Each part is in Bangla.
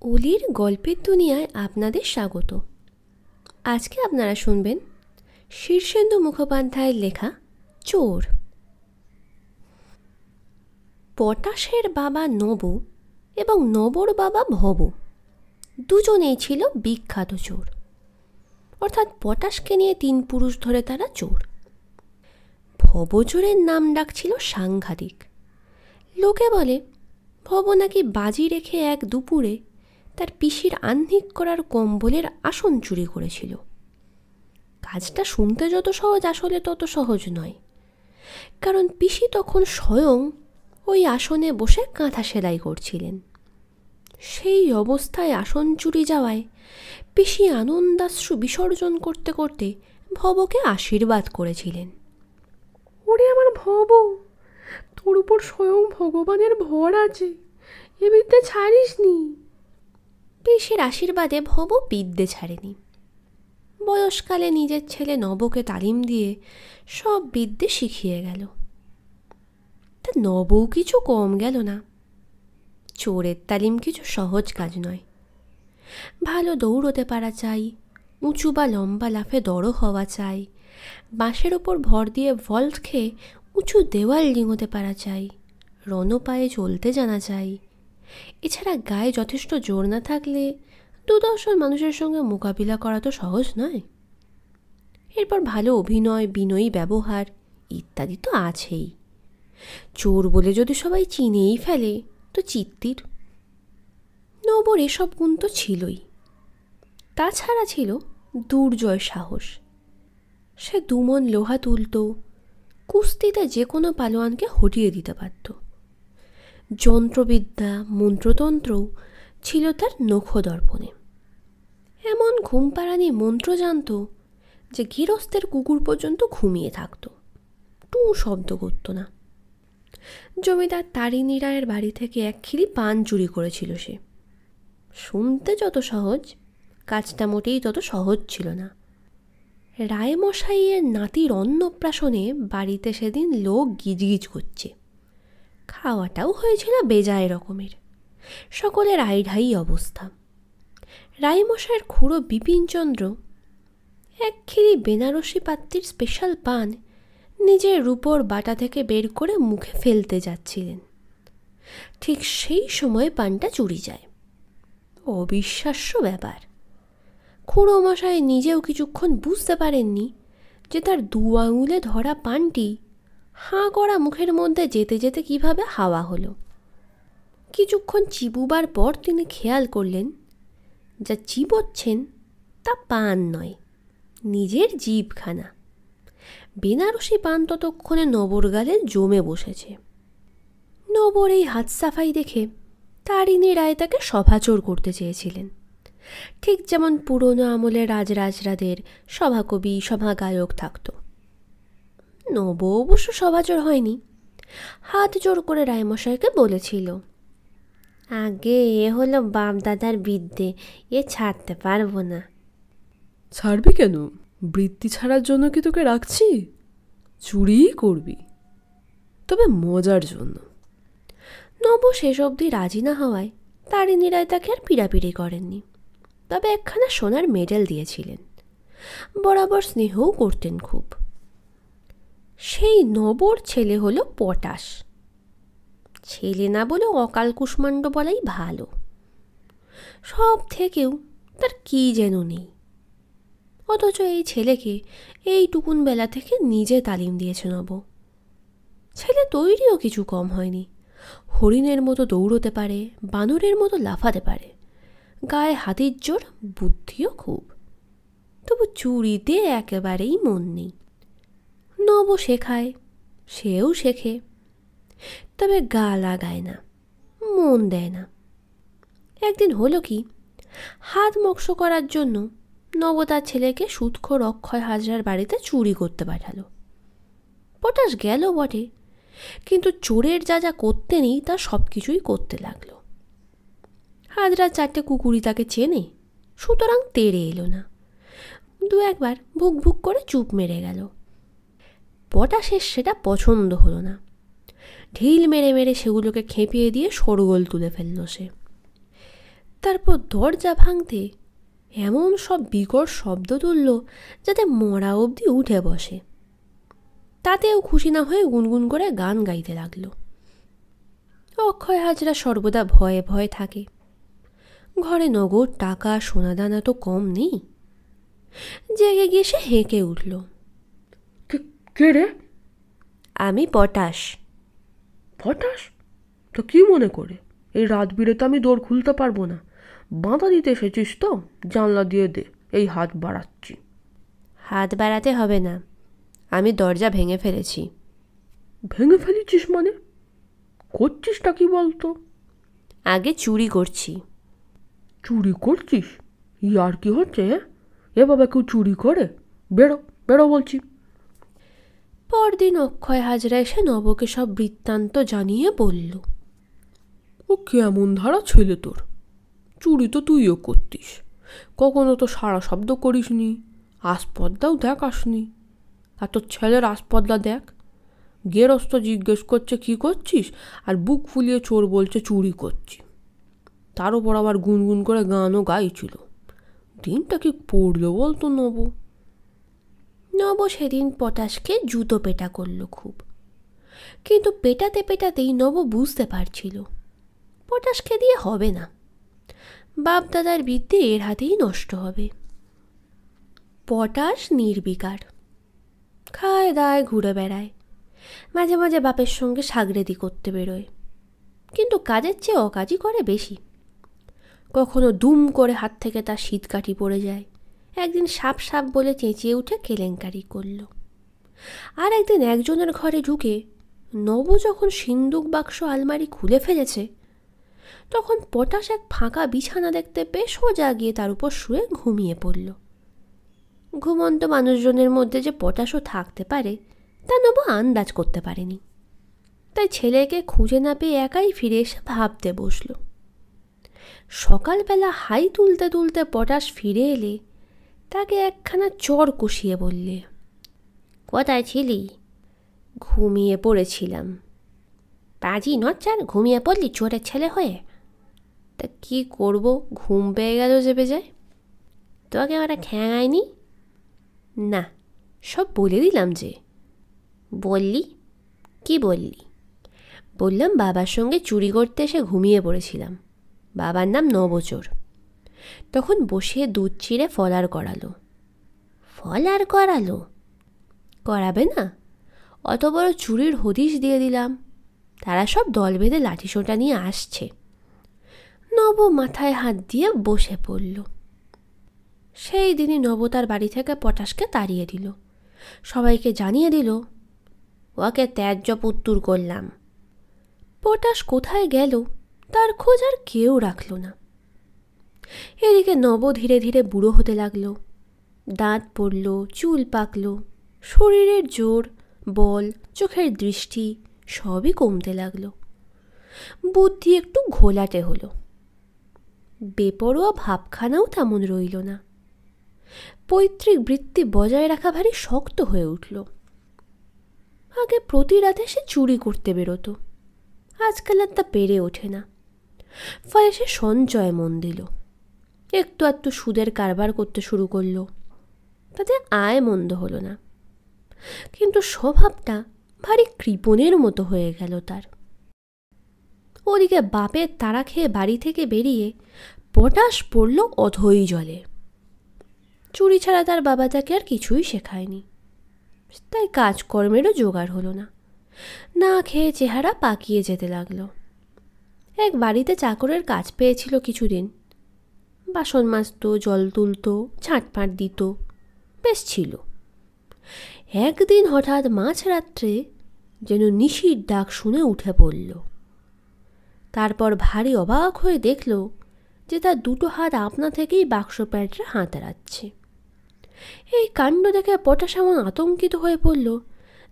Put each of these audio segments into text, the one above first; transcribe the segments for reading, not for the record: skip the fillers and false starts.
অলির গল্পের দুনিয়ায় আপনাদের স্বাগত। আজকে আপনারা শুনবেন শীর্ষেন্দু মুখোপাধ্যায়ের লেখা চোর। পটাশের বাবা নবু এবং নবর বাবা ভবু দুজনেই ছিল বিখ্যাত চোর, অর্থাৎ পটাশকে নিয়ে 3 পুরুষ ধরে তারা চোর। ভব চোরের নাম ডাক ছিল সাংঘাতিক। লোকে বলে ভব নাকি বাজি রেখে এক দুপুরে তার পিসির আহ্নিক করার কম্বলের আসন চুরি করেছিল। কাজটা শুনতে যত সহজ, আসলে তত সহজ নয়, কারণ পিসি তখন স্বয়ং ওই আসনে বসে কাঁথা সেলাই করছিলেন। সেই অবস্থায় আসন চুরি যাওয়ায় পিসি আনন্দাশ্রু বিসর্জন করতে করতে ভবকে আশীর্বাদ করেছিলেন। ওরে আমার ভব, তোর উপর স্বয়ং ভগবানের ভর আছে, এ বিদ্যে ছাড়িস নি। পিসির আশীর্বাদে ভব বিদ্যে ছাড়েনি। বয়সকালে নিজের ছেলে নবকে তালিম দিয়ে সব বিদ্যে শিখিয়ে গেল। তা নবও কিছু কম গেল না। চোরের তালিম কিছু সহজ কাজ নয়। ভালো দৌড়তে পারা চাই, উঁচু বা লম্বা লাফে দড়ো হওয়া চাই, বাঁশের ওপর ভর দিয়ে ভল্ট খেয়ে উঁচু দেওয়াল ডিঙোতে পারা চাই, রণপায়ে চলতে জানা চাই। এছাড়া গায়ে যথেষ্ট জোর না থাকলে 2-10 মানুষের সঙ্গে মোকাবিলা করা তো সহজ নয়। এরপর ভালো অভিনয়, বিনয়ী ব্যবহার ইত্যাদি তো আছেই। চোর বলে যদি সবাই চিনেই ফেলে তো চিত্তির। নবর এসব গুণ তো ছিলই। তাছাড়া ছিল দুর্জয় সাহস। সে 2 মণ লোহা তুলত, কুস্তিতে যে কোনো পালোয়ানকে হটিয়ে দিতে পারত। যন্ত্রবিদ্যা, মন্ত্রতন্ত্রও ছিল তার নখদর্পণে। এমন ঘুমপাড়ানি মন্ত্র জানত যে গৃহস্থের কুকুর পর্যন্ত ঘুমিয়ে থাকত, টু শব্দ করত না। জমিদার তারিণী রায়ের বাড়ি থেকে 1 খিলি পান চুরি করেছিল সে। শুনতে যত সহজ, কাজটা মোটেই তত সহজ ছিল না। রায়মশাইয়ের নাতির অন্নপ্রাশনে বাড়িতে সেদিন লোক গিজগিজ করছে। খাওয়াটাও হয়েছিল বেজায় রকমের। সকলের আইঢাই অবস্থা। রায়মশাইয়ের খুড়ো বিপিনচন্দ্র 1 খিলি বেনারসি পাত্রীর স্পেশাল পান নিজের রূপোর বাটা থেকে বের করে মুখে ফেলতে যাচ্ছিলেন। ঠিক সেই সময় পানটা চুরি যায়। অবিশ্বাস্য ব্যাপার। খুড়ো মশাই নিজেও কিছুক্ষণ বুঝতে পারেননি যে তার 2 আঙুলে ধরা পানটি হাঁ করা মুখের মধ্যে যেতে যেতে কিভাবে হাওয়া হলো। কিছুক্ষণ চিবুবার পর তিনি খেয়াল করলেন যা চিবোচ্ছেন তা পান নয়, নিজের জিভখানা। বেনারসি পান ততক্ষণে নবর গালে জমে বসেছে। নবর এই হাত সাফাই দেখে তারিণী রায় তাকে সভাচোর করতে চেয়েছিলেন, ঠিক যেমন পুরনো আমলে রাজরাজরাদের সভাকবি, সভাগায়ক থাকত। নব অবশ্য সভাচোর হয়নি। হাত জোর করে রায়মশাইকে বলেছিল, আগে এ হলো বাপদাদার বিদ্যে, এ ছাড়তে পারবো না। ছাড়বি কেন? বৃত্তি ছাড়ার জন্য কি তোকে রাখছি? চুরিই করবি, তবে মজার জন্য। নব শেষ অবধি রাজি না হওয়ায় তারিণী রায় তাকে আর পিড়াপিড়ি করেননি, তবে 1খানা সোনার মেডেল দিয়েছিলেন। বরাবর স্নেহও করতেন খুব। সেই নবর ছেলে হলো পটাশ। ছেলে না বলে অকাল কুষ্মাণ্ড বলাই ভালো। সব থেকেও তার কি যেন নেই, অথচ এই ছেলেকে এইটুকুন বেলা থেকে নিজে তালিম দিয়েছে নব। ছেলে তৈরিও কিছু কম হয়নি। হরিণের মতো দৌড়তে পারে, বানরের মতো লাফাতে পারে, গায়ে হাতির জোর, বুদ্ধিও খুব। তবু চুরিতে একেবারেই মন নেই। নব শেখায়, সেও শেখে, তবে গা লাগায় না, মন দেয় না। একদিন হলো কি, হাত মক্স করার জন্য নব তার ছেলেকে সুদখোর অক্ষয় হাজরার বাড়িতে চুরি করতে পাঠালো। পটাশ গেল বটে, কিন্তু চোরের যা যা করতে নেই তা সব কিছুই করতে লাগলো। হাজরার 4টে কুকুরই তাকে চেনে, সুতরাং তেড়ে এলো না। 2-1 বার ভুক ভুক করে চুপ মেরে গেল। পটাশের সেটা পছন্দ হলো না। ঢিল মেরে মেরে সেগুলোকে খেপিয়ে দিয়ে শোরগোল তুলে ফেলল সে। তারপর দরজা ভাঙতে এমন সব বিকট শব্দ তুলল যাতে মরা অবধি উঠে বসে। তাতেও খুশি না হয়ে গুনগুন করে গান গাইতে লাগলো। অক্ষয় হাজরা সর্বদা ভয়ে ভয়ে থাকে। ঘরে নগদ টাকা সোনাদানা তো কম নেই। জেগে গিয়ে সে হেঁকে উঠল। কে রে? আমি পটাশ। পটাশ? তো কি মনে করে? এই রাত বিরেতে আমি দৌড় খুলতে পারবো না। বাঁধা দিতে এসেছিস তো? জানলা দিয়ে দে, এই হাত বাড়াচ্ছি। হাত বাড়াতে হবে না, আমি দরজা ভেঙে ফেলেছি। ভেঙে ফেলেছিস মানে? করছিসটা কি বলতো? আগে চুরি করছি। চুরি করছিস? আর কি হচ্ছে? এভাবে কেউ চুরি করে? বেরো বেরো বলছি। পরদিন অক্ষয় হাজরা এসে নবকে সব বৃত্তান্ত জানিয়ে বলল। ও কেমন ধারা ছেলে তোর! চুরি তো তুইও করতিস, কখনো তো সারা শব্দ করিসনি, আসপদ্দাও দেখাসনি। আর তোর ছেলের আসপদ্দা দেখ, গেরস্ত জিজ্ঞেস করছে কি করছিস, আর বুক ফুলিয়ে চোর বলছে চুরি করছি। তার ওপর আবার গুনগুন করে গানও গাইছিল। দিনটা কি পড়লো বলতো নব? নব সেদিন পটাশকে জুতো পেটা করল খুব, কিন্তু পেটাতে পেটাতেই নব বুঝতে পারছিল পটাশকে দিয়ে হবে না। বাপ দাদার বিদ্যে এর হাতেই নষ্ট হবে। পটাশ নির্বিকার, খায় দায় ঘুরে বেড়ায়, মাঝে মাঝে বাপের সঙ্গে সাগরেদি করতে বেরোয়, কিন্তু কাজের চেয়ে অকাজই করে বেশি। কখনো দুম করে হাত থেকে তার শীতকাঠি পড়ে যায়। একদিন সাপ সাপ বলে চেঁচিয়ে উঠে কেলেঙ্কারি করল। আর একদিন একজনের ঘরে ঢুকে নব যখন সিন্দুক বাক্স আলমারি খুলে ফেলেছে, তখন পটাশ এক ফাঁকা বিছানা দেখতে পেয়ে সোজা গিয়ে তার উপর শুয়ে ঘুমিয়ে পড়ল। ঘুমন্ত মানুষজনের মধ্যে যে পটাশও থাকতে পারে তা নব আন্দাজ করতে পারেনি। তাই ছেলেকে খুঁজে না পেয়ে একাই ফিরে এসে ভাবতে বসল। সকালবেলা হাই তুলতে তুলতে পটাশ ফিরে এলে তাকে একখানা চর কষিয়ে বললে, কোথায় ছিলি? ঘুমিয়ে পড়েছিলাম। পাজি নচ্চার, ঘুমিয়ে পড়লি চোরের ছেলে হয়ে? তা কি করব, ঘুম পেয়ে গেল চেপে যায়। তোকে ওরা খ্যাঙায়নি? না, সব বলে দিলাম যে। বললি? কি বললি? বললাম বাবার সঙ্গে চুরি করতে এসে ঘুমিয়ে পড়েছিলাম। বাবার নাম নবচোর। তখন বসিয়ে দুধ চিড়ে ফলার করালো। ফলার করালো? করাবে না? অত বড় চুরির হদিশ দিয়ে দিলাম। তারা সব দল বেঁধে লাঠিসোঁটা নিয়ে আসছে। নব মাথায় হাত দিয়ে বসে পড়ল। সেই দিনই নব তার বাড়ি থেকে পটাশকে তাড়িয়ে দিল। সবাইকে জানিয়ে দিল, ওকে ত্যায্য পুত্তুর করলাম। পটাশ কোথায় গেল তার খোঁজ আর কেউ রাখল না। এদিকে নব ধীরে ধীরে বুড়ো হতে লাগল। দাঁত পড়ল, চুল পাকল, শরীরের জোর, বল, চোখের দৃষ্টি সবই কমতে লাগল। বুদ্ধি একটু ঘোলাটে হলো। বেপরোয়া ভাবখানাও তেমন রইল না। পৈতৃক বৃত্তি বজায় রাখা ভারী শক্ত হয়ে উঠল। আগে প্রতি রাতে সে চুরি করতে বেরোতো, আজকাল আর তা পেরে ওঠে না। ফলে সে সঞ্চয় মন দিল। একটু একটু সুদের কারবার করতে শুরু করলো। তাতে আয় মন্দ হলো না, কিন্তু স্বভাবটা ভারী কৃপণের মতো হয়ে গেল তার। ওদিকে বাপের তাড়া খেয়ে বাড়ি থেকে বেরিয়ে পটাশ পড়ল অথই জলে। চুরি ছাড়া তার বাবা তাকে আর কিছুই শেখায়নি। তাই কাজকর্মেরও জোগাড় হলো না। না খেয়ে চেহারা পাকিয়ে যেতে লাগলো। এক বাড়িতে চাকরের কাজ পেয়েছিল কিছুদিন। বাসন মাজতো, জল তুলতো, ঝাঁটপাট দিত, বেশ ছিল। একদিন হঠাৎ মাঝরাত্রে যেন নিশির ডাক শুনে উঠে পড়ল। তারপর ভারী অবাক হয়ে দেখল যে তার দুটো হাত আপনা থেকেই বাক্স প্যান্টে হাতাড়াচ্ছে। এই কাণ্ড দেখে পটাশ এমন আতঙ্কিত হয়ে পড়ল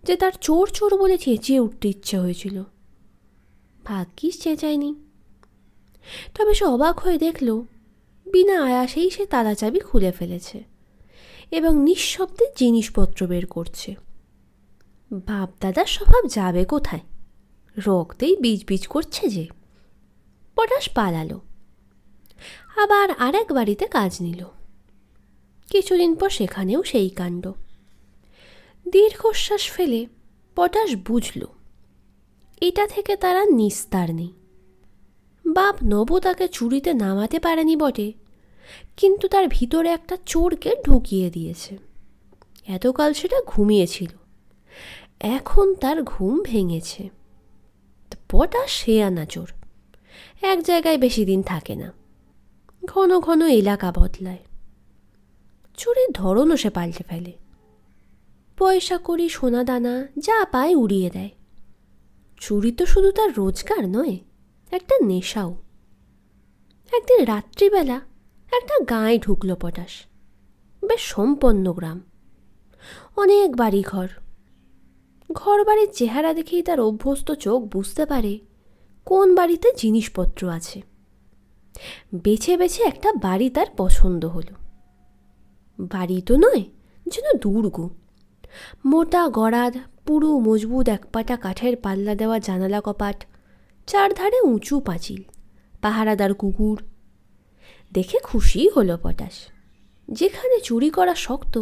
যে তার চোর চোর বলে চেঁচিয়ে উঠতে ইচ্ছে হয়েছিল। ভাগ্যিস চেঁচায়নি। তবে সে অবাক হয়ে দেখল বিনা আয়াসেই সে তালা চাবি খুলে ফেলেছে এবং নিঃশব্দে জিনিসপত্র বের করছে। বাপ দাদার স্বভাব যাবে কোথায়? রক্তেই বীজ বীজ করছে যে। পটাশ পালালো। আবার আরেক বাড়িতে কাজ নিল। কিছুদিন পর সেখানেও সেই কাণ্ড। দীর্ঘশ্বাস ফেলে পটাশ বুঝল এটা থেকে তারা নিস্তার নেই। বাপ নব তাকে চুরিতে নামাতে পারেনি বটে, কিন্তু তার ভিতরে একটা চোরকে ঢুকিয়ে দিয়েছে। এতকাল সেটা ঘুমিয়েছিল, এখন তার ঘুম ভেঙেছে। পটাশ শেয়ানা চোর, এক জায়গায় বেশি দিন থাকে না, ঘন ঘন এলাকা বদলায়। চুরির ধরনও সে পাল্টে ফেলে। পয়সা কড়ি সোনা দানা যা পায় উড়িয়ে দেয়। চুরি তো শুধু তার রোজগার নয়, একটা নেশাও। একদিন রাত্রিবেলা একটা গাঁয়ে ঢুকলো পটাশ। বেশ সম্পন্ন গ্রাম, অনেক বাড়ি ঘর। ঘর বাড়ির চেহারা দেখেই তার অভ্যস্ত চোখ বুঝতে পারে কোন বাড়িতে জিনিসপত্র আছে। বেছে বেছে একটা বাড়ি তার পছন্দ হলো। বাড়ি তো নয়, যেন দুর্গ। মোটা গড়াদ, পুরু মজবুত একপাটা কাঠের পাল্লা দেওয়া জানালা কপাট, চারধারে উঁচু পাঁচিল, পাহারাদার কুকুর। দেখে খুশি হলো পটাশ। যেখানে চুরি করা শক্ত,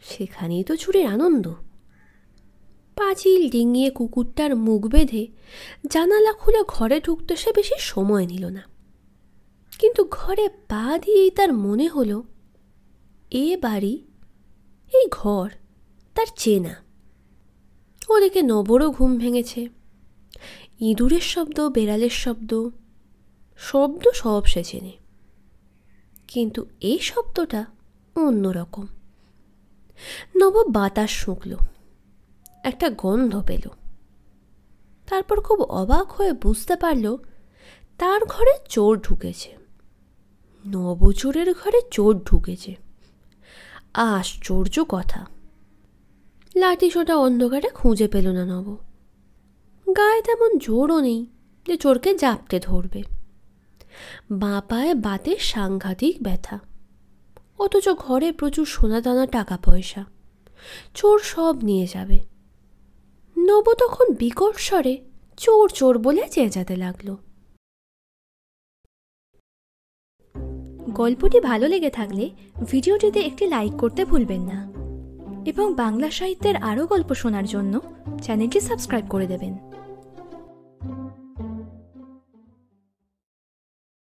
সেখানেই তো চুরির আনন্দ। পাঁচিল ডিঙিয়ে কুকুরটার মুখ বেঁধে জানালা খুলে ঘরে ঢুকতে সে বেশি সময় নিল না। কিন্তু ঘরে পা দিয়েই তার মনে হলো এ বাড়ি, এই ঘর তার চেনা। ওদিকে নবরও ঘুম ভেঙেছে। ইঁদুরের শব্দ, বেড়ালের শব্দ সব সে চেনে, কিন্তু এই শব্দটা অন্যরকম। নব বাতাস শুঁকল, একটা গন্ধ পেল। তারপর খুব অবাক হয়ে বুঝতে পারল তার ঘরে চোর ঢুকেছে। নবচোরের ঘরে চোর ঢুকেছে, আশ্চর্য কথা। লাঠি সোটা অন্ধকারে খুঁজে পেল না নব। গায়ে তেমন জোরও নেই যে চোরকে জাপটে ধরবে। বাঁ পায়ে বাতের সাংঘাতিক ব্যথা, অথচ ঘরে প্রচুর সোনা দানা, টাকা পয়সা। চোর সব নিয়ে যাবে। নব তখন বিকট স্বরে চোর চোর বলে চেঁচাতে লাগলো। গল্পটি ভালো লেগে থাকলে ভিডিওটিতে একটি লাইক করতে ভুলবেন না এবং বাংলা সাহিত্যের আরও গল্প শোনার জন্য চ্যানেলটি সাবস্ক্রাইব করে দেবেন।